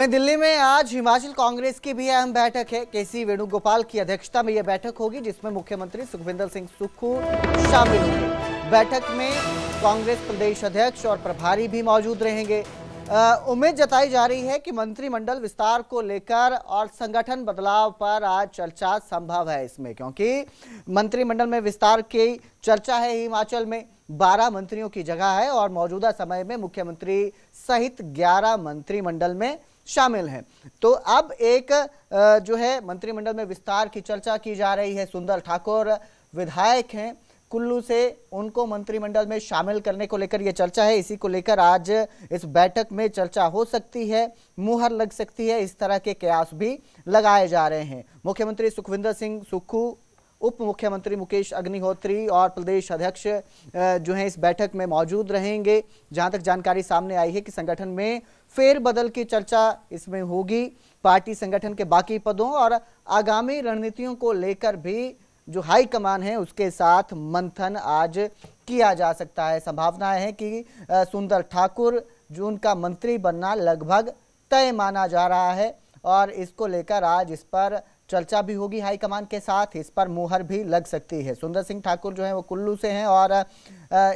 दिल्ली में आज हिमाचल कांग्रेस की भी अहम बैठक है। केसी वेणुगोपाल की अध्यक्षता में यह बैठक होगी, जिसमें मुख्यमंत्री सुखविंदर सिंह सुक्खू शामिल होंगे। बैठक में कांग्रेस प्रदेश अध्यक्ष और प्रभारी भी मौजूद रहेंगे। उम्मीद जताई जा रही है कि मंत्रिमंडल विस्तार को लेकर और संगठन बदलाव पर आज चर्चा संभव है इसमें, क्योंकि मंत्रिमंडल में विस्तार की चर्चा है। हिमाचल में 12 मंत्रियों की जगह है और मौजूदा समय में मुख्यमंत्री सहित 11 मंत्रिमंडल में शामिल हैं। तो अब एक जो है मंत्रिमंडल में विस्तार की चर्चा की जा रही है। सुंदर ठाकुर विधायक हैं कुल्लू से, उनको मंत्रिमंडल में शामिल करने को लेकर यह चर्चा है। इसी को लेकर आज इस बैठक में चर्चा हो सकती है, मुहर लग सकती है, इस तरह के कयास भी लगाए जा रहे हैं। मुख्यमंत्री सुखविंदर सिंह सुक्खू, उप मुख्यमंत्री मुकेश अग्निहोत्री और प्रदेश अध्यक्ष जो हैं इस बैठक में मौजूद रहेंगे। जहां तक जानकारी सामने आई है कि संगठन में फेरबदल की चर्चा इसमें होगी। पार्टी संगठन के बाकी पदों और आगामी रणनीतियों को लेकर भी जो हाईकमान है उसके साथ मंथन आज किया जा सकता है। संभावना है कि सुंदर ठाकुर जो उनका मंत्री बनना लगभग तय माना जा रहा है और इसको लेकर आज इस पर चर्चा भी होगी हाईकमान के साथ, इस पर मुहर भी लग सकती है। सुंदर सिंह ठाकुर जो है वो कुल्लू से हैं और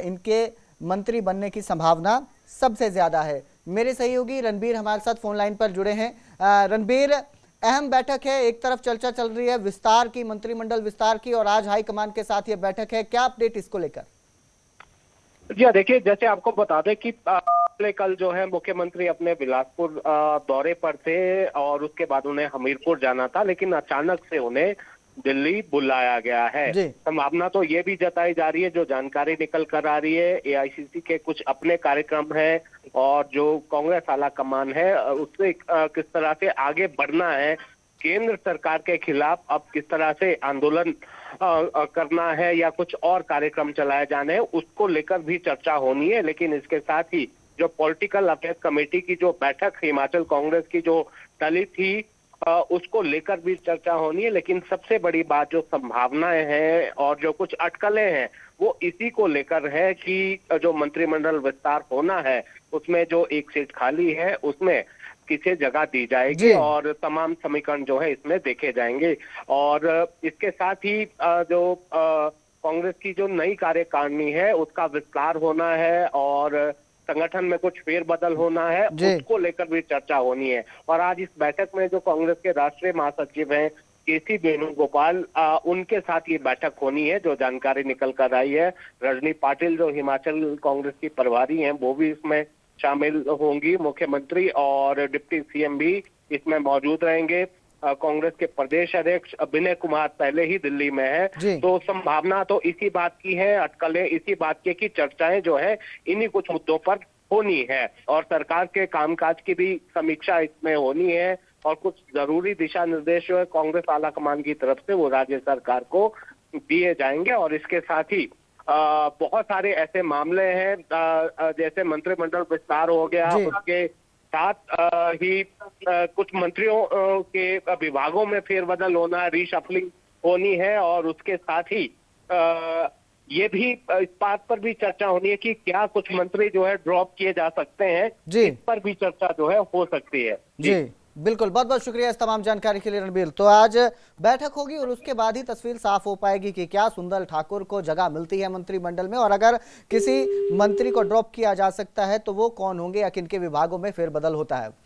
इनके मंत्री बनने की संभावना सबसे ज्यादा है। मेरे सहयोगी रणबीर हमारे साथ फोन लाइन पर जुड़े हैं। रणबीर, अहम बैठक है, एक तरफ चर्चा चल रही है विस्तार की, मंत्रिमंडल विस्तार की, और आज हाईकमान के साथ ये बैठक है, क्या अपडेट इसको लेकर? जी हाँ, देखिए, जैसे आपको बता दें कि कल जो है मुख्यमंत्री अपने बिलासपुर दौरे पर थे और उसके बाद उन्हें हमीरपुर जाना था, लेकिन अचानक से उन्हें दिल्ली बुलाया गया है। संभावना तो ये भी जताई जा रही है, जो जानकारी निकल कर आ रही है, एआईसीसी के कुछ अपने कार्यक्रम है और जो कांग्रेस आला कमान है उससे किस तरह से आगे बढ़ना है, केंद्र सरकार के खिलाफ अब किस तरह से आंदोलन करना है या कुछ और कार्यक्रम चलाए जाने हैं, उसको लेकर भी चर्चा होनी है। लेकिन इसके साथ ही जो पॉलिटिकल अफेयर कमेटी की जो बैठक हिमाचल कांग्रेस की जो टली थी उसको लेकर भी चर्चा होनी है। लेकिन सबसे बड़ी बात जो संभावनाएं हैं और जो कुछ अटकलें हैं वो इसी को लेकर है कि जो मंत्रिमंडल विस्तार होना है उसमें जो एक सीट खाली है उसमें किसे जगह दी जाएगी और तमाम समीकरण जो है इसमें देखे जाएंगे। और इसके साथ ही जो कांग्रेस की जो नई कार्यकारिणी है उसका विस्तार होना है और संगठन में कुछ फेरबदल होना है, उसको लेकर भी चर्चा होनी है। और आज इस बैठक में जो कांग्रेस के राष्ट्रीय महासचिव हैं केसी वेणुगोपाल, उनके साथ ये बैठक होनी है, जो जानकारी निकल कर आई है। रजनी पाटिल जो हिमाचल कांग्रेस की प्रभारी हैं वो भी इसमें शामिल होंगी। मुख्यमंत्री और डिप्टी सीएम भी इसमें मौजूद रहेंगे। कांग्रेस के प्रदेश अध्यक्ष विनय कुमार पहले ही दिल्ली में है, तो संभावना तो इसी बात की है, अटकलें इसी बात की कि चर्चाएं जो है इन्हीं कुछ मुद्दों पर होनी है और सरकार के कामकाज की भी समीक्षा इसमें होनी है और कुछ जरूरी दिशा निर्देश जो है कांग्रेस आलाकमान की तरफ से वो राज्य सरकार को दिए जाएंगे। और इसके साथ ही बहुत सारे ऐसे मामले हैं, जैसे मंत्रिमंडल विस्तार हो गया, उसके साथ ही कुछ मंत्रियों के विभागों में फेरबदल होना है, रीशफलिंग होनी है और उसके साथ ही ये भी इस बात पर भी चर्चा होनी है कि क्या कुछ मंत्री जो है ड्रॉप किए जा सकते हैं, इस पर भी चर्चा जो है हो सकती है। जी बिल्कुल, बहुत बहुत शुक्रिया इस तमाम जानकारी के लिए रणबीर। तो आज बैठक होगी और उसके बाद ही तस्वीर साफ हो पाएगी कि क्या सुंदर ठाकुर को जगह मिलती है मंत्रिमंडल में, और अगर किसी मंत्री को ड्रॉप किया जा सकता है तो वो कौन होंगे या किन के विभागों में फेरबदल होता है।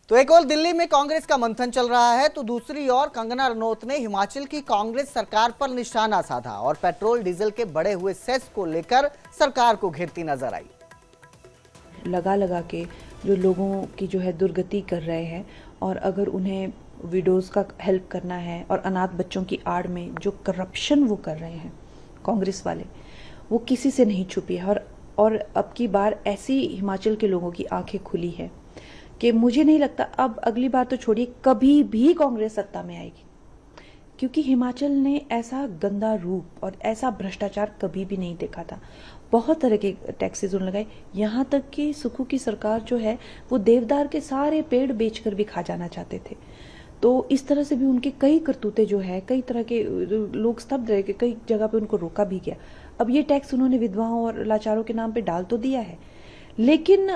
तो एक और दिल्ली में कांग्रेस का मंथन चल रहा है, तो दूसरी ओर कंगना रनौत ने हिमाचल की कांग्रेस सरकार पर निशाना साधा और पेट्रोल डीजल के बढ़े हुए सेस को लेकर सरकार को घेरती नजर आई। लगा के जो लोगों की जो है दुर्गति कर रहे हैं और अगर उन्हें विडोज का हेल्प करना है और अनाथ बच्चों की आड़ में जो करप्शन वो कर रहे हैं कांग्रेस वाले, वो किसी से नहीं छुपी है। और अब की बार ऐसी हिमाचल के लोगों की आंखें खुली है कि मुझे नहीं लगता अब अगली बार तो छोड़िए, कभी भी कांग्रेस सत्ता में आएगी, क्योंकि हिमाचल ने ऐसा गंदा रूप और ऐसा भ्रष्टाचार कभी भी नहीं देखा था। बहुत तरह के टैक्सेस उन्होंने लगाए, यहाँ तक कि सुक्खू की सरकार जो है वो देवदार के सारे पेड़ बेचकर भी खा जाना चाहते थे। तो इस तरह से भी उनके कई करतूते जो है, कई तरह के लोग स्तब्ध रहे, कई जगह पे उनको रोका भी गया। अब ये टैक्स उन्होंने विधवाओं और लाचारों के नाम पे डाल तो दिया है, लेकिन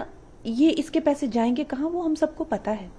ये इसके पैसे जाएंगे कहाँ वो हम सबको पता है।